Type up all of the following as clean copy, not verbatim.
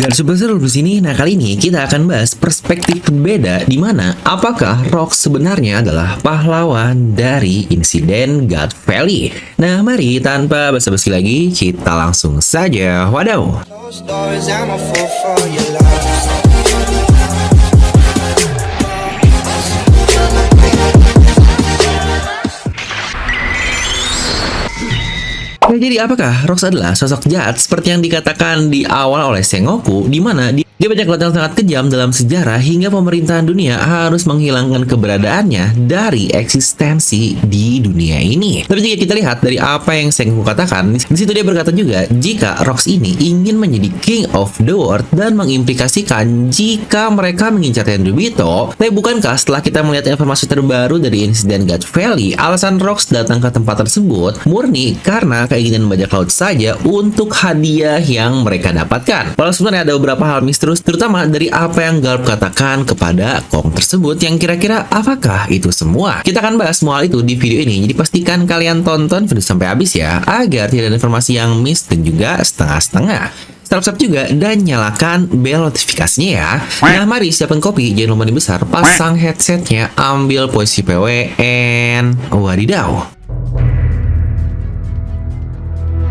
Dan super seru di sini. Nah, kali ini kita akan bahas perspektif berbeda di mana apakah Rox sebenarnya adalah pahlawan dari insiden God Valley. Nah, mari tanpa basa-basi lagi kita langsung saja. Wadaw. Those stories, I'm a fool for your love. Nah, jadi apakah Rox adalah sosok jahat seperti yang dikatakan di awal oleh Sengoku, di mana dia banyak yang sangat kejam dalam sejarah hingga pemerintahan dunia harus menghilangkan keberadaannya dari eksistensi di dunia ini. Tapi jika kita lihat dari apa yang Sengoku katakan, di situ dia berkata juga jika Rox ini ingin menjadi King of the World dan mengimplikasikan jika mereka mengincar Tenryubito. Tapi bukankah setelah kita melihat informasi terbaru dari insiden God Valley, alasan Rox datang ke tempat tersebut murni karena keinginan bajak laut saja untuk hadiah yang mereka dapatkan. Walau sebenarnya ada beberapa hal misterius, terutama dari apa yang Garp katakan kepada Kong tersebut, yang kira-kira apakah itu semua? Kita akan bahas semua hal itu di video ini, jadi pastikan kalian tonton video sampai habis ya, agar tidak ada informasi yang miss dan juga setengah-setengah. Subscribe juga dan nyalakan bel notifikasinya ya. Nah, mari siapkan kopi, jangan lupa besar, pasang headsetnya, ambil posisi PW, and wadidaw.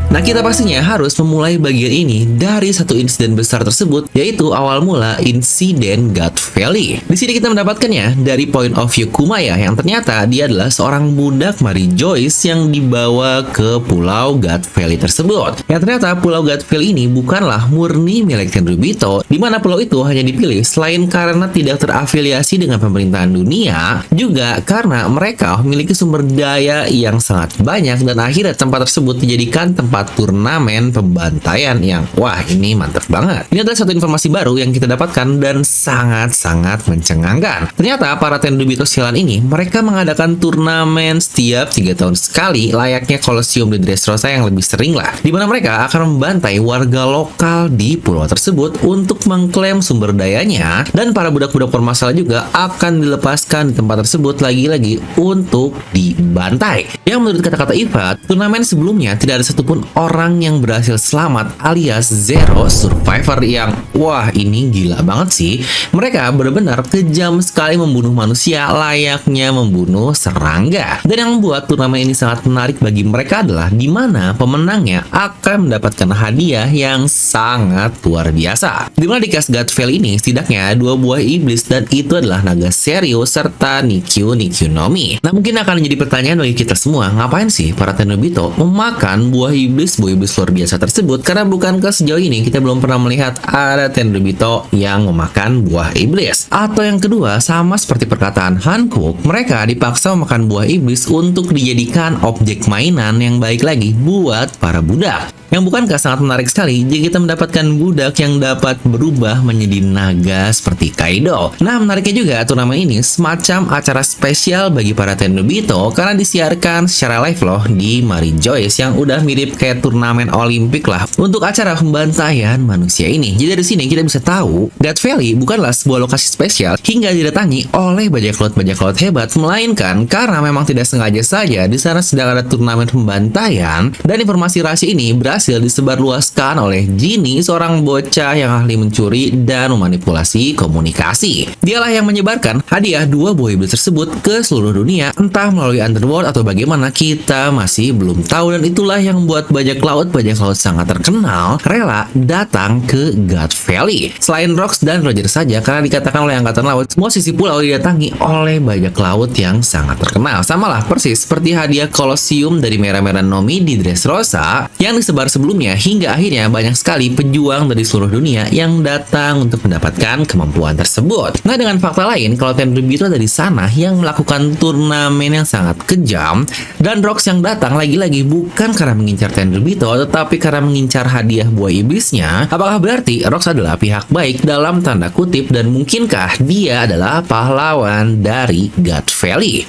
Nah, kita pastinya harus memulai bagian ini dari satu insiden besar tersebut, yaitu awal mula insiden God Valley. Di sini kita mendapatkannya dari point of view Kumaya, yang ternyata dia adalah seorang budak Mary Joyce yang dibawa ke Pulau God Valley tersebut. Yang ternyata Pulau God Valley ini bukanlah murni milik Tenryubito, di mana pulau itu hanya dipilih selain karena tidak terafiliasi dengan pemerintahan dunia, juga karena mereka memiliki sumber daya yang sangat banyak, dan akhirnya tempat tersebut dijadikan tempat turnamen pembantaian yang wah, ini mantap banget. Ini adalah satu informasi baru yang kita dapatkan dan sangat-sangat mencengangkan. Ternyata para Tenryubito sialan ini mereka mengadakan turnamen setiap 3 tahun sekali, layaknya Colosseum di Dressrosa yang lebih sering lah, di mana mereka akan membantai warga lokal di pulau tersebut untuk mengklaim sumber dayanya, dan para budak-budak bermasalah juga akan dilepaskan di tempat tersebut lagi-lagi untuk dibantai. Yang menurut kata-kata Iva, turnamen sebelumnya tidak ada satupun orang yang berhasil selamat alias zero survivor, yang wah, ini gila banget sih. Mereka benar-benar kejam sekali membunuh manusia layaknya membunuh serangga. Dan yang membuat turnamen ini sangat menarik bagi mereka adalah di mana pemenangnya akan mendapatkan hadiah yang sangat luar biasa. Di mana di cast God Valley ini setidaknya 2 buah iblis, dan itu adalah naga Seiryu serta Nikyu Nomi. Nah, mungkin akan menjadi pertanyaan bagi kita semua, ngapain sih para Tenryubito memakan buah iblis luar biasa tersebut, karena bukankah sejauh ini kita belum pernah melihat ada Tenryubito yang memakan buah iblis? Atau yang kedua, sama seperti perkataan Hankook, mereka dipaksa memakan buah iblis untuk dijadikan objek mainan yang baik lagi buat para budak. Yang bukankah sangat menarik sekali jika kita mendapatkan budak yang dapat berubah menjadi naga seperti Kaido. Nah, menariknya juga turnamen ini semacam acara spesial bagi para Tenryubito karena disiarkan secara live loh di Mary Joyce, yang udah mirip kayak turnamen Olimpik lah untuk acara pembantaian manusia ini. Jadi dari sini kita bisa tahu God Valley bukanlah sebuah lokasi spesial hingga didatangi oleh bajak laut hebat, melainkan karena memang tidak sengaja saja di sana sedang ada turnamen pembantaian, dan informasi rahasia ini berhasil disebarluaskan oleh Jinny, seorang bocah yang ahli mencuri dan memanipulasi komunikasi. Dialah yang menyebarkan hadiah 2 buah iblis tersebut ke seluruh dunia, entah melalui Underworld atau bagaimana kita masih belum tahu, dan itulah yang membuat bajak laut sangat terkenal rela datang ke God Valley. Selain Rox dan Roger saja, karena dikatakan oleh Angkatan Laut semua sisi pulau didatangi oleh bajak laut yang sangat terkenal. Samalah persis seperti hadiah Colosseum dari Merah-Merah Nomi di Dressrosa yang disebar sebelumnya, hingga akhirnya banyak sekali pejuang dari seluruh dunia yang datang untuk mendapatkan kemampuan tersebut. Nah, dengan fakta lain, kalau Tenryubito dari sana yang melakukan turnamen yang sangat kejam, dan Rox yang datang lagi-lagi bukan karena mengincar Tenryubito, tetapi karena mengincar hadiah buah iblisnya, apakah berarti Rox adalah pihak baik dalam tanda kutip, dan mungkinkah dia adalah pahlawan dari God Valley?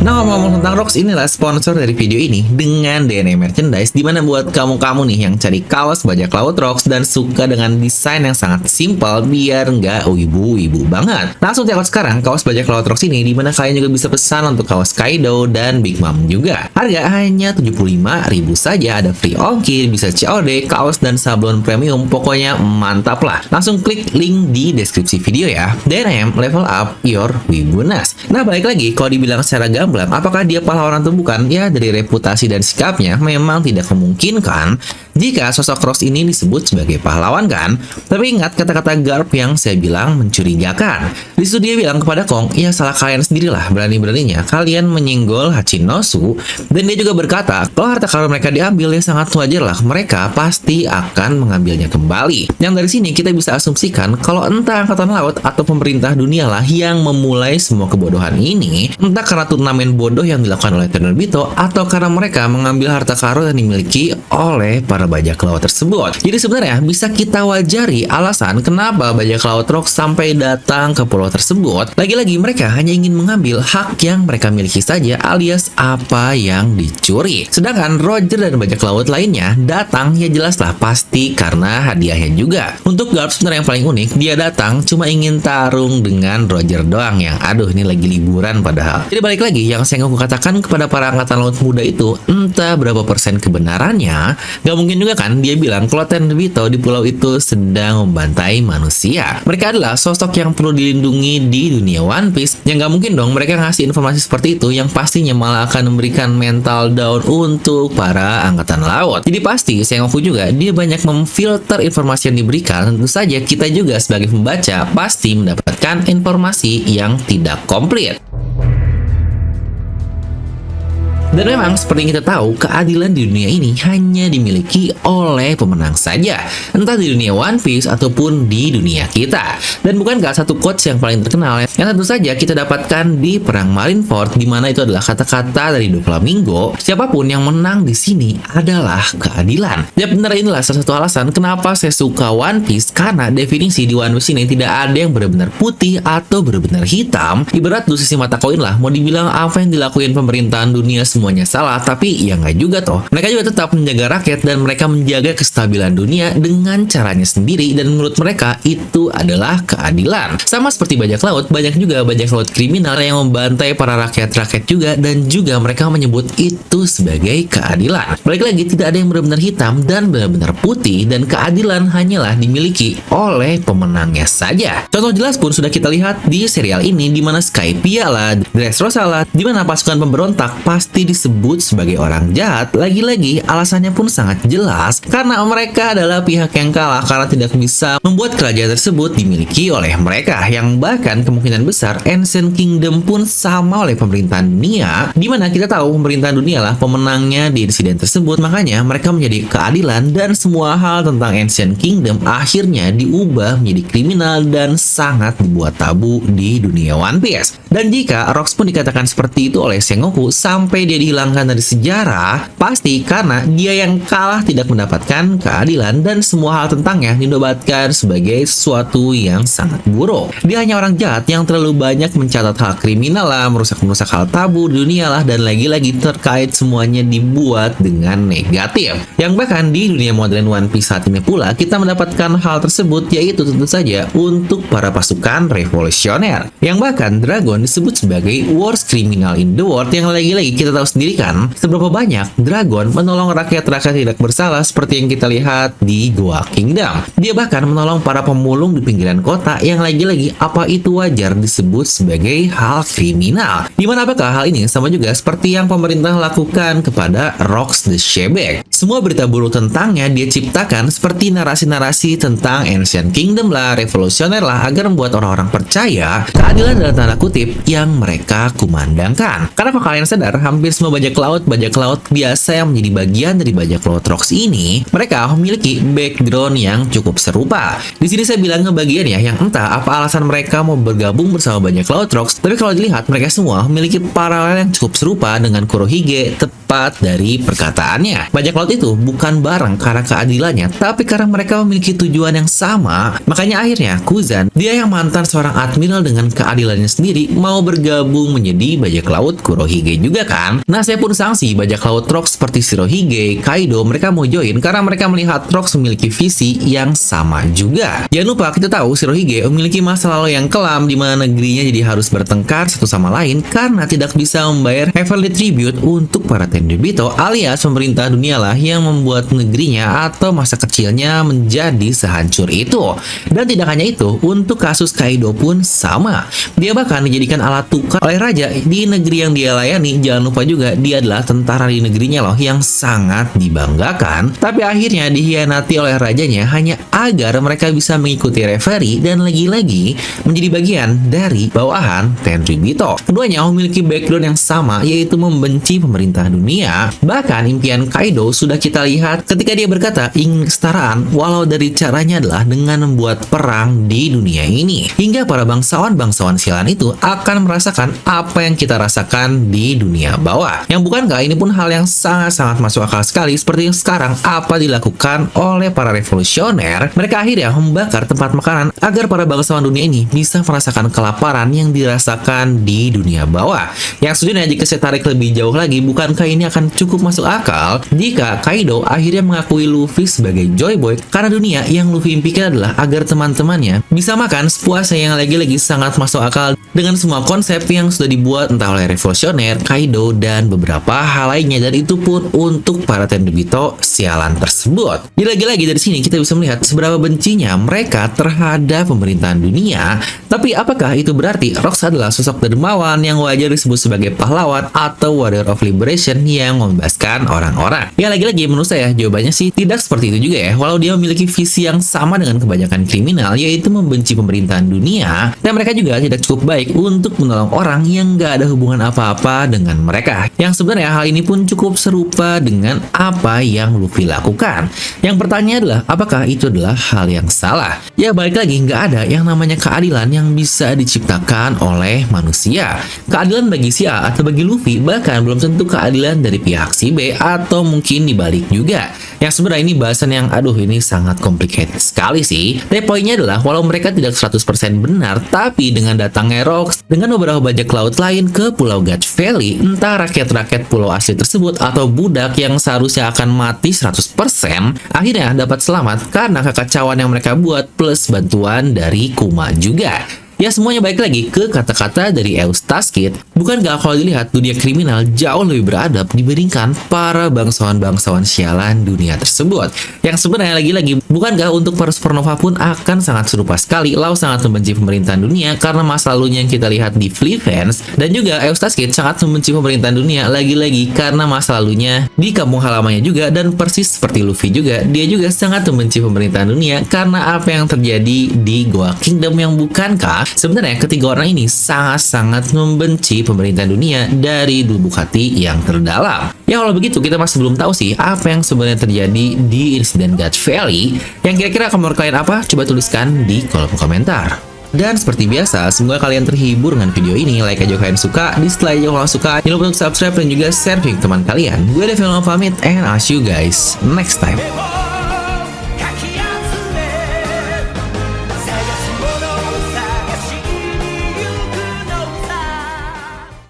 Nah, ngomong-ngomong tentang Rocks, inilah sponsor dari video ini dengan DNA Merchandise, dimana buat kamu-kamu nih yang cari kaos bajak laut Rocks dan suka dengan desain yang sangat simpel biar nggak wibu-wibu banget. Langsung cek out sekarang kaos bajak laut Rocks ini, dimana kalian juga bisa pesan untuk kaos Kaido dan Big Mom juga. Harga hanya 75.000 saja, ada free ongkir, bisa COD, kaos dan sablon premium, pokoknya mantap lah. Langsung klik link di deskripsi video ya. DNM, level up your wibuness. Nah, balik lagi, kalau dibilang secara gamblang, apakah dia pahlawan atau bukan? Ya, dari reputasi dan sikapnya memang tidak memungkinkan jika sosok Rocks ini disebut sebagai pahlawan kan? Tapi ingat kata-kata Garp yang saya bilang mencurigakan. Di situ dia bilang kepada Kong, ya salah kalian sendirilah, berani-beraninya kalian menyenggol Hachinosu. Dan dia juga berkata, kalau harta karun mereka diambil ya sangat wajar lah, mereka pasti akan mengambilnya kembali. Yang dari sini kita bisa asumsikan kalau entah Angkatan Laut atau pemerintah dunia lah yang memulai semua kebodohan ini, entah karena turnamen bodoh yang dilakukan oleh Tenryubito atau karena mereka mengambil harta karun yang dimiliki oleh para bajak laut tersebut. Jadi sebenarnya bisa kita wajari alasan kenapa bajak laut Rocks sampai datang ke pulau tersebut. Lagi-lagi mereka hanya ingin mengambil hak yang mereka miliki saja, alias apa yang dicuri. Sedangkan Roger dan bajak laut lainnya datang ya jelaslah pasti karena hadiahnya juga. Untuk Garp sebenarnya yang paling unik, dia datang cuma ingin tarung dengan Roger doang yang aduh ini lagi liburan padahal. Jadi balik lagi yang saya katakan kepada para angkatan laut muda itu, entah berapa persen kebenarannya, gak mungkin juga kan dia bilang kalau Tenryubito di pulau itu sedang membantai manusia. Mereka adalah sosok yang perlu dilindungi di dunia One Piece, yang gak mungkin dong mereka ngasih informasi seperti itu yang pastinya malah akan memberikan mental down untuk para angkatan laut. Jadi pasti Sengoku juga dia banyak memfilter informasi yang diberikan. Tentu saja kita juga sebagai pembaca pasti mendapatkan informasi yang tidak komplit. Dan memang seperti yang kita tahu, keadilan di dunia ini hanya dimiliki oleh pemenang saja, entah di dunia One Piece ataupun di dunia kita. Dan bukankah satu quotes yang paling terkenal yang tentu saja kita dapatkan di Perang Marineford, di mana itu adalah kata-kata dari Doflamingo, siapapun yang menang di sini adalah keadilan. Ya benar, inilah salah satu alasan kenapa saya suka One Piece, karena definisi di One Piece ini tidak ada yang benar-benar putih atau benar-benar hitam. Ibarat dua sisi mata koin lah, mau dibilang apa yang dilakuin pemerintahan dunia semuanya salah, tapi ya nggak juga toh. Mereka juga tetap menjaga rakyat dan mereka menjaga kestabilan dunia dengan caranya sendiri, dan menurut mereka itu adalah keadilan. Sama seperti bajak laut, banyak juga bajak laut kriminal yang membantai para rakyat-rakyat juga, dan juga mereka menyebut itu sebagai keadilan. Balik lagi, tidak ada yang benar-benar hitam dan benar-benar putih, dan keadilan hanyalah dimiliki oleh pemenangnya saja. Contoh jelas pun sudah kita lihat di serial ini, di mana Skypiea lah, Dressrosa lah, di mana pasukan pemberontak pasti disebut sebagai orang jahat. Lagi-lagi alasannya pun sangat jelas, karena mereka adalah pihak yang kalah karena tidak bisa membuat kerajaan tersebut dimiliki oleh mereka, yang bahkan kemungkinan besar Ancient Kingdom pun sama oleh pemerintahan dunia, dimana kita tahu pemerintahan dunia lah pemenangnya di insiden tersebut. Makanya mereka menjadi keadilan, dan semua hal tentang Ancient Kingdom akhirnya diubah menjadi kriminal dan sangat dibuat tabu di dunia One Piece. Dan jika Rocks pun dikatakan seperti itu oleh Sengoku sampai dia dihilangkan dari sejarah, pasti karena dia yang kalah tidak mendapatkan keadilan, dan semua hal tentangnya dinobatkan sebagai sesuatu yang sangat buruk. Dia hanya orang jahat yang terlalu banyak mencatat hal kriminal lah, merusak hal tabu di dunia lah, dan lagi-lagi terkait semuanya dibuat dengan negatif. Yang bahkan di dunia modern One Piece saat ini pula kita mendapatkan hal tersebut, yaitu tentu saja untuk para pasukan revolusioner, yang bahkan Dragon disebut sebagai worst criminal in the world, yang lagi-lagi kita tahu sendiri kan seberapa banyak Dragon menolong rakyat-rakyat tidak bersalah seperti yang kita lihat di Goa Kingdom. Dia bahkan menolong para pemulung di pinggiran kota, yang lagi-lagi apa itu wajar disebut sebagai hal kriminal. Dimana apakah hal ini sama juga seperti yang pemerintah lakukan kepada Rocks the Shebek? Semua berita buruk tentangnya dia ciptakan seperti narasi-narasi tentang Ancient Kingdom lah, revolusioner lah, agar membuat orang-orang percaya keadilan dalam tanda kutip yang mereka kumandangkan. Karena kalau kalian sadar, hampir semua bajak laut biasa yang menjadi bagian dari bajak laut Rocks ini, mereka memiliki background yang cukup serupa. Di sini saya bilang kebagian ya, yang entah apa alasan mereka mau bergabung bersama bajak laut Rocks, tapi kalau dilihat mereka semua memiliki paralel yang cukup serupa dengan Kurohige, tepat dari perkataannya. Bajak laut itu bukan barang karena keadilannya, tapi karena mereka memiliki tujuan yang sama. Makanya akhirnya Kuzan, dia yang mantan seorang admiral dengan keadilannya sendiri, mau bergabung menjadi bajak laut Kurohige juga kan. Nah, saya pun sangsi bajak laut Rocks seperti Shirohige, Kaido, mereka mau join karena mereka melihat Rocks memiliki visi yang sama juga. Jangan lupa kita tahu Shirohige memiliki masa lalu yang kelam di mana negerinya jadi harus bertengkar satu sama lain karena tidak bisa membayar heavenly tribute untuk para Tenryubito, alias pemerintah dunia lah yang membuat negerinya atau masa kecilnya menjadi sehancur itu. Dan tidak hanya itu, untuk kasus Kaido pun sama. Dia bahkan dijadikan alat tukar oleh raja di negeri yang dia layani. Jangan lupa juga dia adalah tentara di negerinya loh yang sangat dibanggakan. Tapi akhirnya dihianati oleh rajanya hanya agar mereka bisa mengikuti referee dan lagi-lagi menjadi bagian dari bawahan Tenryubito. Keduanya memiliki background yang sama, yaitu membenci pemerintah dunia. Bahkan impian Kaido sudah kita lihat ketika dia berkata ingin kesetaraan, walau dari caranya adalah dengan membuat perang di dunia ini. Hingga para bangsawan-bangsawan sialan itu akan merasakan apa yang kita rasakan di dunia bawah. Yang bukankah ini pun hal yang sangat-sangat masuk akal sekali, seperti yang sekarang apa dilakukan oleh para revolusioner. Mereka akhirnya membakar tempat makanan agar para bangsawan dunia ini bisa merasakan kelaparan yang dirasakan di dunia bawah. Yang sejujurnya jika saya tarik lebih jauh lagi, bukankah ini akan cukup masuk akal jika Kaido akhirnya mengakui Luffy sebagai Joy Boy karena dunia yang Luffy impikan adalah agar teman-temannya bisa makan sepuasnya, yang lagi-lagi sangat masuk akal dengan semua konsep yang sudah dibuat entah oleh revolusioner, Kaido, dan beberapa hal lainnya, dan itu pun untuk para Tenryubito sialan tersebut. Jadi lagi-lagi dari sini kita bisa melihat seberapa bencinya mereka terhadap pemerintahan dunia. Tapi apakah itu berarti Rocks adalah sosok dermawan yang wajar disebut sebagai pahlawan atau warrior of liberation yang membebaskan orang-orang? Ya lagi-lagi menurut saya jawabannya sih tidak seperti itu juga ya. Walau dia memiliki visi yang sama dengan kebanyakan kriminal, yaitu membenci pemerintahan dunia, dan mereka juga tidak cukup baik untuk menolong orang yang gak ada hubungan apa-apa dengan mereka. Yang sebenarnya hal ini pun cukup serupa dengan apa yang Luffy lakukan. Yang pertanyaan adalah apakah itu adalah hal yang salah? Ya balik lagi, nggak ada yang namanya keadilan yang bisa diciptakan oleh manusia. Keadilan bagi si A atau bagi Luffy bahkan belum tentu keadilan dari pihak si B, atau mungkin dibalik juga. Yang sebenarnya ini bahasan yang ini sangat complicated sekali sih. Tapi poinnya adalah walau mereka tidak 100% benar, tapi dengan datangnya Rocks dengan beberapa bajak laut lain ke Pulau God Valley, entah rakyat-rakyat pulau asli tersebut atau budak yang seharusnya akan mati 100%, akhirnya dapat selamat karena kekacauan yang mereka buat plus bantuan dari Kuma juga. Ya semuanya balik lagi ke kata-kata dari Eustace Kid. Bukankah kalau dilihat dunia kriminal jauh lebih beradab dibandingkan para bangsawan-bangsawan sialan dunia tersebut? Yang sebenarnya lagi-lagi, bukankah untuk para supernova pun akan sangat serupa sekali? Lau sangat membenci pemerintahan dunia karena masa lalunya yang kita lihat di Fleet Fans, dan juga Eustace Kid sangat membenci pemerintahan dunia lagi-lagi karena masa lalunya di kampung halamannya juga, dan persis seperti Luffy juga, dia juga sangat membenci pemerintahan dunia karena apa yang terjadi di Goa Kingdom, yang bukankah sebenarnya ketiga orang ini sangat-sangat membenci pemerintahan dunia dari lubuk hati yang terdalam. Ya kalau begitu kita masih belum tahu sih apa yang sebenarnya terjadi di insiden God Valley. Yang kira-kira menurut kalian apa? Coba tuliskan di kolom komentar. Dan seperti biasa, semoga kalian terhibur dengan video ini. Like aja kalian suka, dislike aja kalau suka. Jangan lupa untuk subscribe dan juga share ke teman kalian. Gue Devil pamit, and I'll see you guys next time.